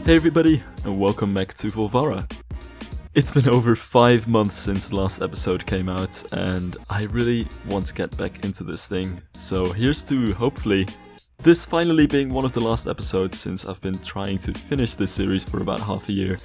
Hey everybody, and welcome back to Volvara. It's been over 5 months since the last episode came out, and I really want to get back into this thing. So here's to, hopefully, this finally being one of the last episodes, since I've been trying to finish this series for about half a year,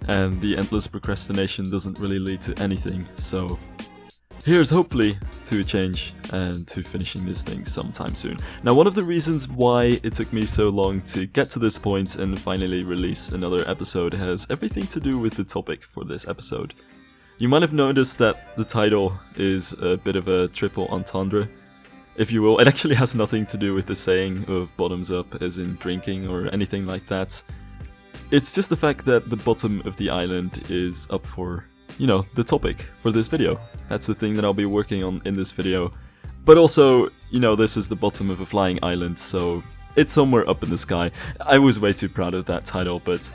and the endless procrastination doesn't really lead to anything, so here's hopefully to a change and to finishing this thing sometime soon. Now, one of the reasons why it took me so long to get to this point and finally release another episode has everything to do with the topic for this episode. You might have noticed that the title is a bit of a triple entendre, if you will. It actually has nothing to do with the saying of bottoms up as in drinking or anything like that. It's just the fact that the bottom of the island is up for, the topic for this video. That's the thing that I'll be working on in this video. But also, this is the bottom of a flying island, so it's somewhere up in the sky. I was way too proud of that title, but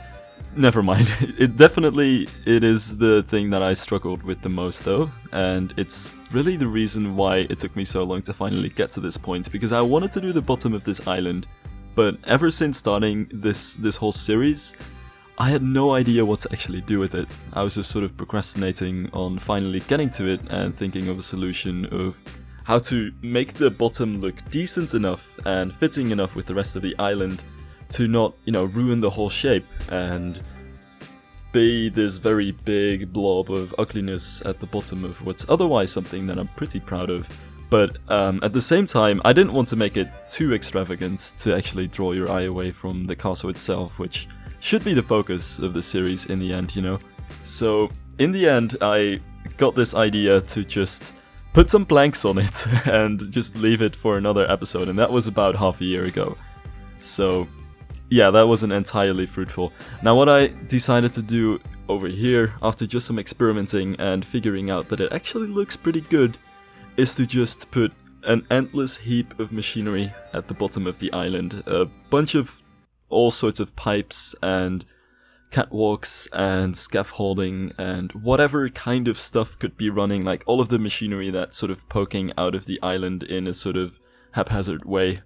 never mind. It is the thing that I struggled with the most though, and it's really the reason why it took me so long to finally get to this point, because I wanted to do the bottom of this island, but ever since starting this whole series, I had no idea what to actually do with it. I was just sort of procrastinating on finally getting to it and thinking of a solution of how to make the bottom look decent enough and fitting enough with the rest of the island to not, ruin the whole shape and be this very big blob of ugliness at the bottom of what's otherwise something that I'm pretty proud of. But at the same time, I didn't want to make it too extravagant to actually draw your eye away from the castle itself, which should be the focus of the series in the end, So in the end, I got this idea to just put some blanks on it and just leave it for another episode, and that was about half a year ago. So yeah, that wasn't entirely fruitful. Now what I decided to do over here, after just some experimenting and figuring out that it actually looks pretty good, is to just put an endless heap of machinery at the bottom of the island. A bunch of all sorts of pipes and catwalks and scaffolding and whatever kind of stuff could be running, like all of the machinery that's sort of poking out of the island in a sort of haphazard way,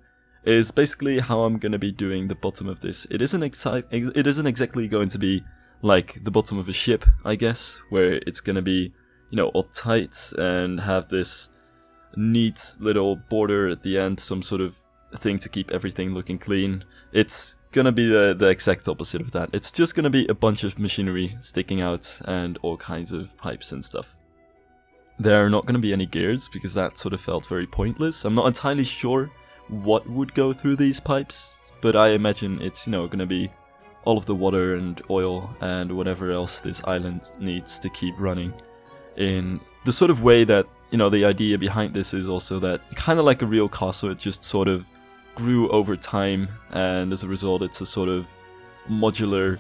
is basically how I'm going to be doing the bottom of this. It isn't exactly going to be like the bottom of a ship, I guess, where it's going to be, all tight and have this neat little border at the end, some sort of thing to keep everything looking clean. It's gonna be the exact opposite of that. It's just gonna be a bunch of machinery sticking out and all kinds of pipes and stuff. There are not gonna be any gears because that sort of felt very pointless. I'm not entirely sure what would go through these pipes, but I imagine it's, gonna be all of the water and oil and whatever else this island needs to keep running in the sort of way that, the idea behind this is also that, kind of like a real castle, it just sort of grew over time, and as a result it's a sort of modular,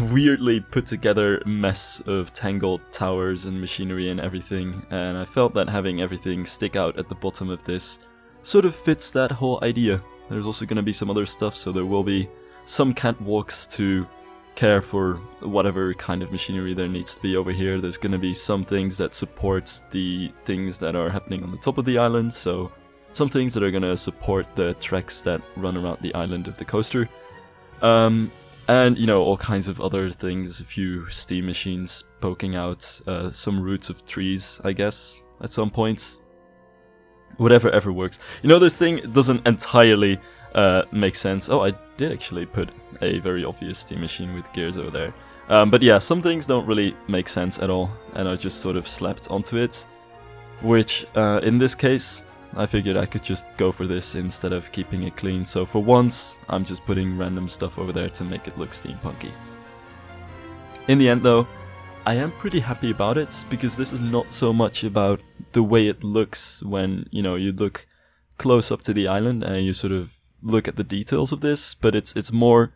weirdly put together mess of tangled towers and machinery and everything, and I felt that having everything stick out at the bottom of this sort of fits that whole idea. There's also going to be some other stuff, so there will be some catwalks to care for whatever kind of machinery there needs to be over here. There's going to be some things that support the things that are happening on the top of the island, so some things that are going to support the tracks that run around the island of the coaster. And, all kinds of other things, a few steam machines poking out, some roots of trees, I guess, at some points. Whatever ever works. This thing doesn't entirely make sense. Oh, I did actually put a very obvious steam machine with gears over there. But yeah, some things don't really make sense at all, and I just sort of slapped onto it, which, in this case, I figured I could just go for this instead of keeping it clean, so for once, I'm just putting random stuff over there to make it look steampunky. In the end though, I am pretty happy about it, because this is not so much about the way it looks when, you look close up to the island and you sort of look at the details of this, but it's more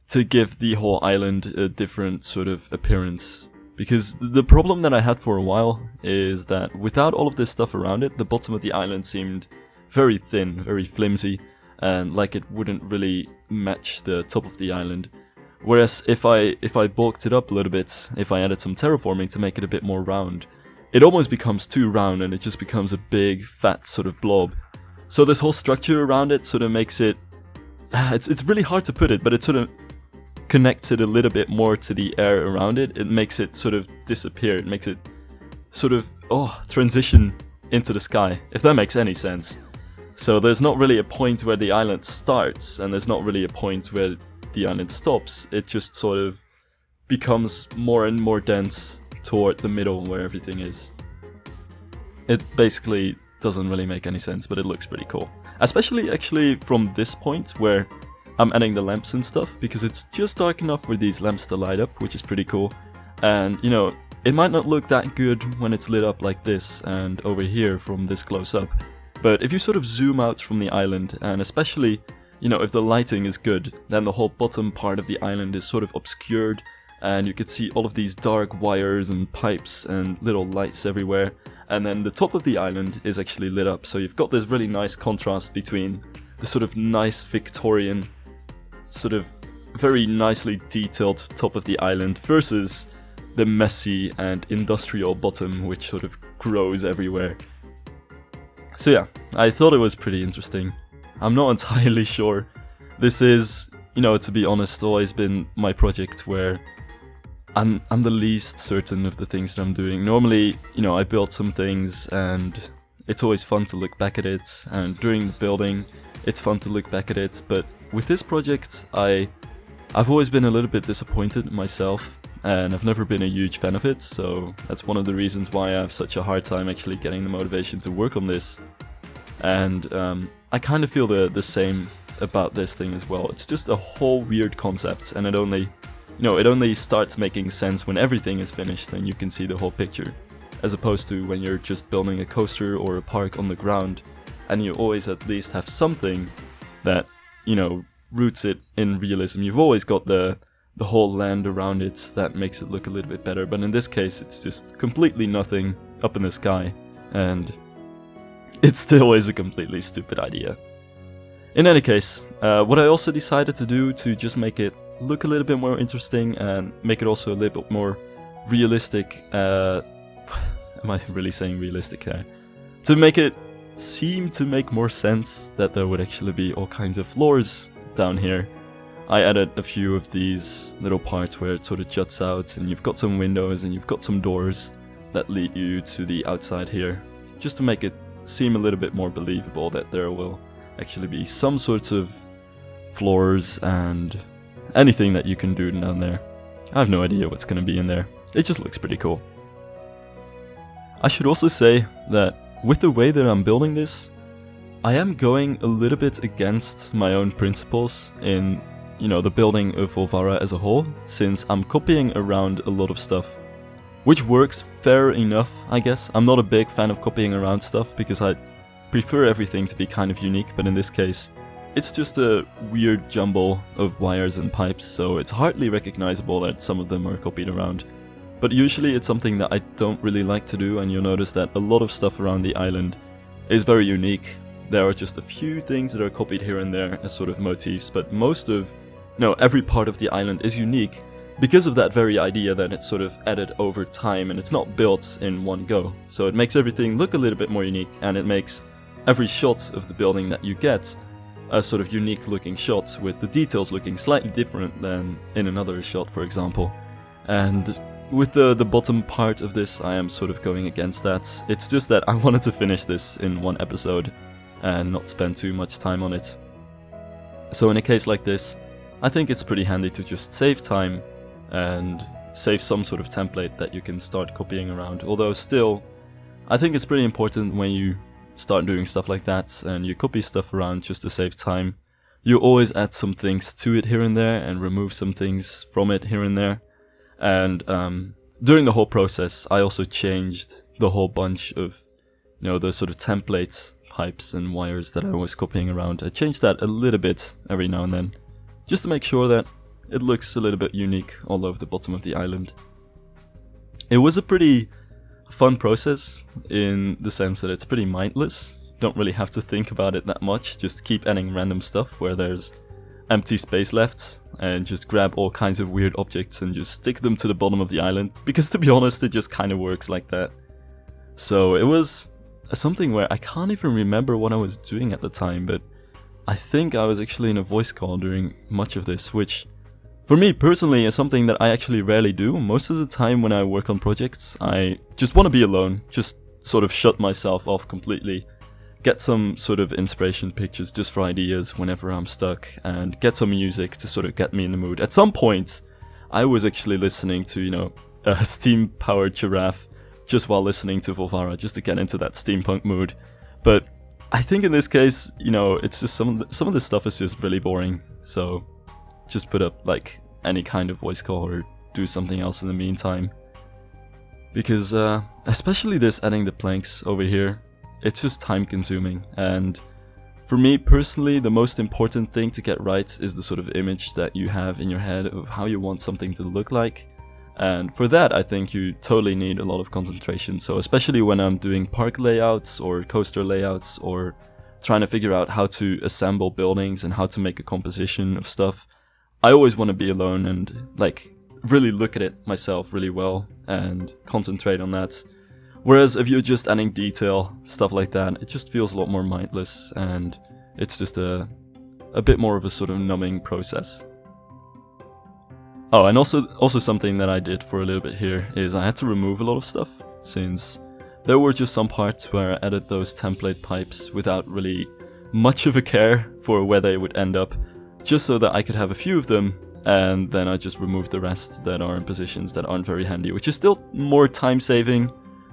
to give the whole island a different sort of appearance. Because the problem that I had for a while is that without all of this stuff around it, the bottom of the island seemed very thin, very flimsy, and like it wouldn't really match the top of the island. Whereas if I bulked it up a little bit, if I added some terraforming to make it a bit more round, it almost becomes too round and it just becomes a big, fat sort of blob. So this whole structure around it sort of makes it... it's really hard to put it, but it sort of connects it a little bit more to the air around it, it makes it sort of disappear. It makes it sort of, transition into the sky, if that makes any sense. So there's not really a point where the island starts, and there's not really a point where the island stops. It just sort of becomes more and more dense toward the middle where everything is. It basically doesn't really make any sense, but it looks pretty cool. Especially actually from this point where I'm adding the lamps and stuff, because it's just dark enough for these lamps to light up, which is pretty cool. And, you know, it might not look that good when it's lit up like this and over here from this close up. But if you sort of zoom out from the island, and especially, you know, if the lighting is good, then the whole bottom part of the island is sort of obscured, and you can see all of these dark wires and pipes and little lights everywhere. And then the top of the island is actually lit up, so you've got this really nice contrast between the sort of nice Victorian, sort of very nicely detailed top of the island versus the messy and industrial bottom, which sort of grows everywhere. So yeah, I thought it was pretty interesting. I'm not entirely sure. This is, you know, to be honest, always been my project where I'm the least certain of the things that I'm doing. Normally, you know, I build some things and it's always fun to look back at it, and during the building it's fun to look back at it, but with this project I've always been a little bit disappointed myself, and I've never been a huge fan of it, so that's one of the reasons why I have such a hard time actually getting the motivation to work on this. And I kind of feel the same about this thing as well. It's just a whole weird concept, and it only starts making sense when everything is finished and you can see the whole picture, as opposed to when you're just building a coaster or a park on the ground, and you always at least have something that, you know, roots it in realism. You've always got the whole land around it that makes it look a little bit better, but in this case it's just completely nothing up in the sky, and it still is a completely stupid idea. In any case, what I also decided to do to just make it look a little bit more interesting and make it also a little bit more realistic, am I really saying realistic here? To make it seem to make more sense that there would actually be all kinds of floors down here, I added a few of these little parts where it sort of juts out, and you've got some windows and you've got some doors that lead you to the outside here, just to make it seem a little bit more believable that there will actually be some sorts of floors and anything that you can do down there. I have no idea what's going to be in there. It just looks pretty cool. I should also say that with the way that I'm building this, I am going a little bit against my own principles in, you know, the building of Volvara as a whole, since I'm copying around a lot of stuff, which works fair enough, I guess. I'm not a big fan of copying around stuff because I prefer everything to be kind of unique, but in this case it's just a weird jumble of wires and pipes, so it's hardly recognizable that some of them are copied around. But usually it's something that I don't really like to do, and you'll notice that a lot of stuff around the island is very unique. There are just a few things that are copied here and there as sort of motifs, but every part of the island is unique because of that very idea that it's sort of added over time and it's not built in one go. So it makes everything look a little bit more unique, and it makes every shot of the building that you get a sort of unique looking shot, with the details looking slightly different than in another shot, for example. And with the bottom part of this, I am sort of going against that. It's just that I wanted to finish this in one episode and not spend too much time on it. So in a case like this, I think it's pretty handy to just save time and save some sort of template that you can start copying around. Although still, I think it's pretty important when you start doing stuff like that and you copy stuff around just to save time, you always add some things to it here and there and remove some things from it here and there. And during the whole process, I also changed the whole bunch of, you know, the sort of templates, pipes and wires that I was copying around. I changed that a little bit every now and then, just to make sure that it looks a little bit unique all over the bottom of the island. It was a pretty fun process in the sense that it's pretty mindless. You don't really have to think about it that much, just keep adding random stuff where there's empty space left, and just grab all kinds of weird objects and just stick them to the bottom of the island, because to be honest it just kind of works like that. So it was something where I can't even remember what I was doing at the time, but I think I was actually in a voice call during much of this, which For me personally, it's something that I actually rarely do. Most of the time when I work on projects, I just want to be alone, just sort of shut myself off completely, get some sort of inspiration pictures just for ideas whenever I'm stuck, and get some music to sort of get me in the mood. At some point, I was actually listening to, you know, a steam-powered giraffe just while listening to Volvara, just to get into that steampunk mood. But I think in this case, you know, it's just some of this stuff is just really boring, so just put up like any kind of voice call or do something else in the meantime. Because especially this adding the planks over here, it's just time consuming, and for me personally, the most important thing to get right is the sort of image that you have in your head of how you want something to look like. And for that, I think you totally need a lot of concentration. So especially when I'm doing park layouts or coaster layouts, or trying to figure out how to assemble buildings and how to make a composition of stuff, I always want to be alone and like really look at it myself really well and concentrate on that. Whereas if you're just adding detail, stuff like that, it just feels a lot more mindless, and it's just a bit more of a sort of numbing process. Oh, and also something that I did for a little bit here is I had to remove a lot of stuff, since there were just some parts where I added those template pipes without really much of a care for where they would end up, just so that I could have a few of them, and then I just removed the rest that are in positions that aren't very handy, which is still more time saving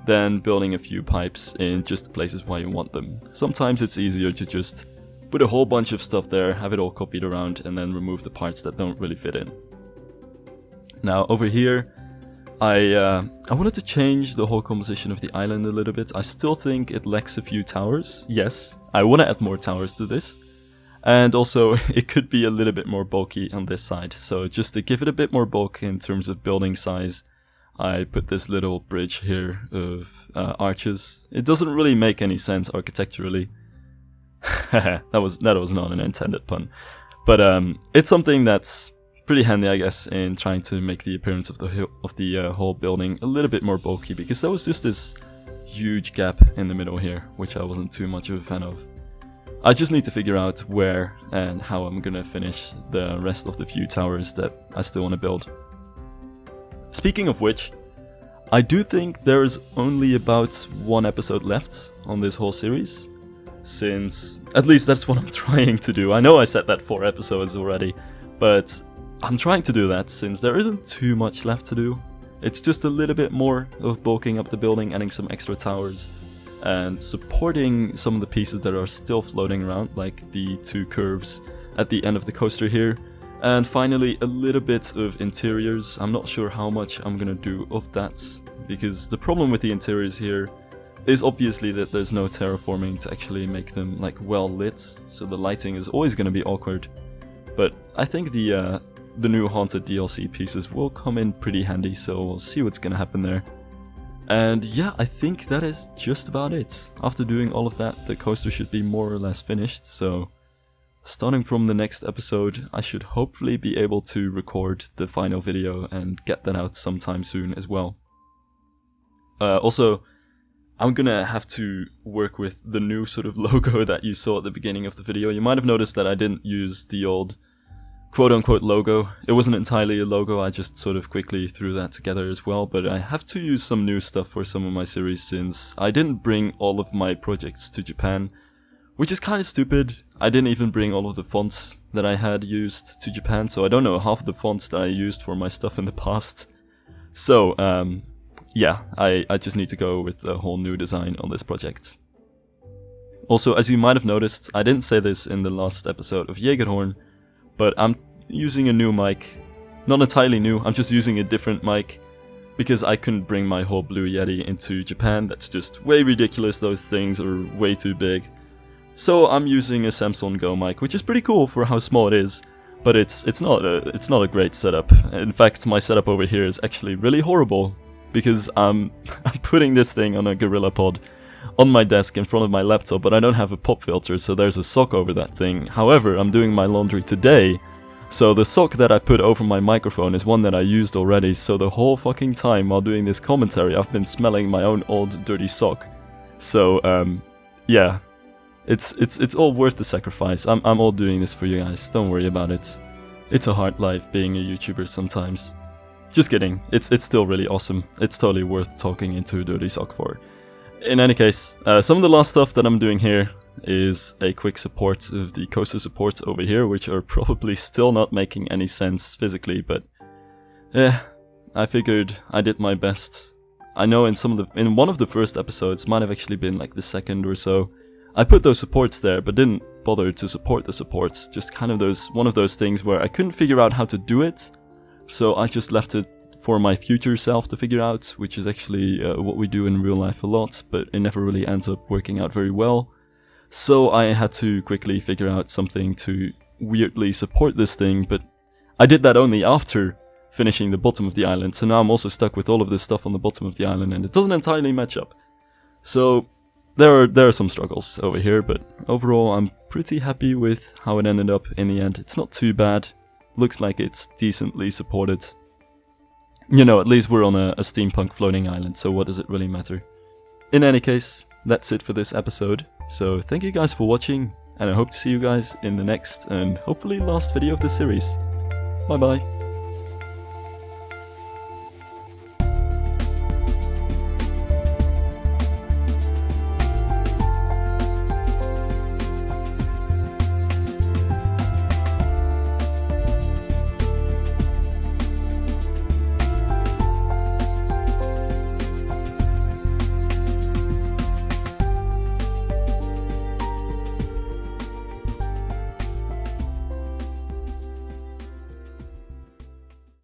than building a few pipes in just the places where you want them. Sometimes it's easier to just put a whole bunch of stuff there, have it all copied around, and then remove the parts that don't really fit in. Now over here, I wanted to change the whole composition of the island a little bit. I still think it lacks a few towers. Yes, I want to add more towers to this. And also, it could be a little bit more bulky on this side. So just to give it a bit more bulk in terms of building size, I put this little bridge here of arches. It doesn't really make any sense architecturally. that was not an intended pun. But it's something that's pretty handy, I guess, in trying to make the appearance of the whole building a little bit more bulky, because there was just this huge gap in the middle here, which I wasn't too much of a fan of. I just need to figure out where and how I'm gonna finish the rest of the few towers that I still want to build. Speaking of which, I do think there is only about one episode left on this whole series, since at least that's what I'm trying to do. I know I said that 4 episodes already, but I'm trying to do that since there isn't too much left to do. It's just a little bit more of bulking up the building, adding some extra towers, and supporting some of the pieces that are still floating around, like the 2 curves at the end of the coaster here. And finally, a little bit of interiors. I'm not sure how much I'm gonna do of that, because the problem with the interiors here is obviously that there's no terraforming to actually make them like well lit, so the lighting is always gonna be awkward. But I think the new Haunted DLC pieces will come in pretty handy, so we'll see what's gonna happen there. And yeah, I think that is just about it. After doing all of that, the coaster should be more or less finished, so starting from the next episode, I should hopefully be able to record the final video and get that out sometime soon as well. Also, I'm gonna have to work with the new sort of logo that you saw at the beginning of the video. You might have noticed that I didn't use the old quote-unquote logo. It wasn't entirely a logo, I just sort of quickly threw that together as well, but I have to use some new stuff for some of my series since I didn't bring all of my projects to Japan, which is kind of stupid. I didn't even bring all of the fonts that I had used to Japan, so I don't know half of the fonts that I used for my stuff in the past. So, yeah, I just need to go with a whole new design on this project. Also, as you might have noticed, I didn't say this in the last episode of Jägerhorn, but I'm using a new mic. Not entirely new, I'm just using a different mic, because I couldn't bring my whole Blue Yeti into Japan. That's just way ridiculous, those things are way too big. So I'm using a Samsung Go mic, which is pretty cool for how small it is, but it's not a great setup. In fact, my setup over here is actually really horrible, because I'm putting this thing on a Gorilla Pod on my desk in front of my laptop, but I don't have a pop filter, so there's a sock over that thing. However, I'm doing my laundry today, so the sock that I put over my microphone is one that I used already, so the whole fucking time while doing this commentary I've been smelling my own old dirty sock. So, yeah, it's all worth the sacrifice. I'm all doing this for you guys, don't worry about it. It's a hard life being a YouTuber sometimes. Just kidding, it's still really awesome. It's totally worth talking into Dirty Sock for. In any case, some of the last stuff that I'm doing here is a quick support of the coaster supports over here, which are probably still not making any sense physically, but yeah, I figured I did my best. I know in one of the first episodes, might have actually been like the second or so, I put those supports there, but didn't bother to support the supports. Just kind of one of those things where I couldn't figure out how to do it, so I just left it for my future self to figure out, which is actually what we do in real life a lot, but it never really ends up working out very well. So I had to quickly figure out something to weirdly support this thing, but I did that only after finishing the bottom of the island, so now I'm also stuck with all of this stuff on the bottom of the island and it doesn't entirely match up. So there are some struggles over here, but overall I'm pretty happy with how it ended up in the end. It's not too bad, looks like it's decently supported. You know, at least we're on a steampunk floating island, so what does it really matter? In any case, that's it for this episode, so thank you guys for watching, and I hope to see you guys in the next and hopefully last video of this series. Bye bye.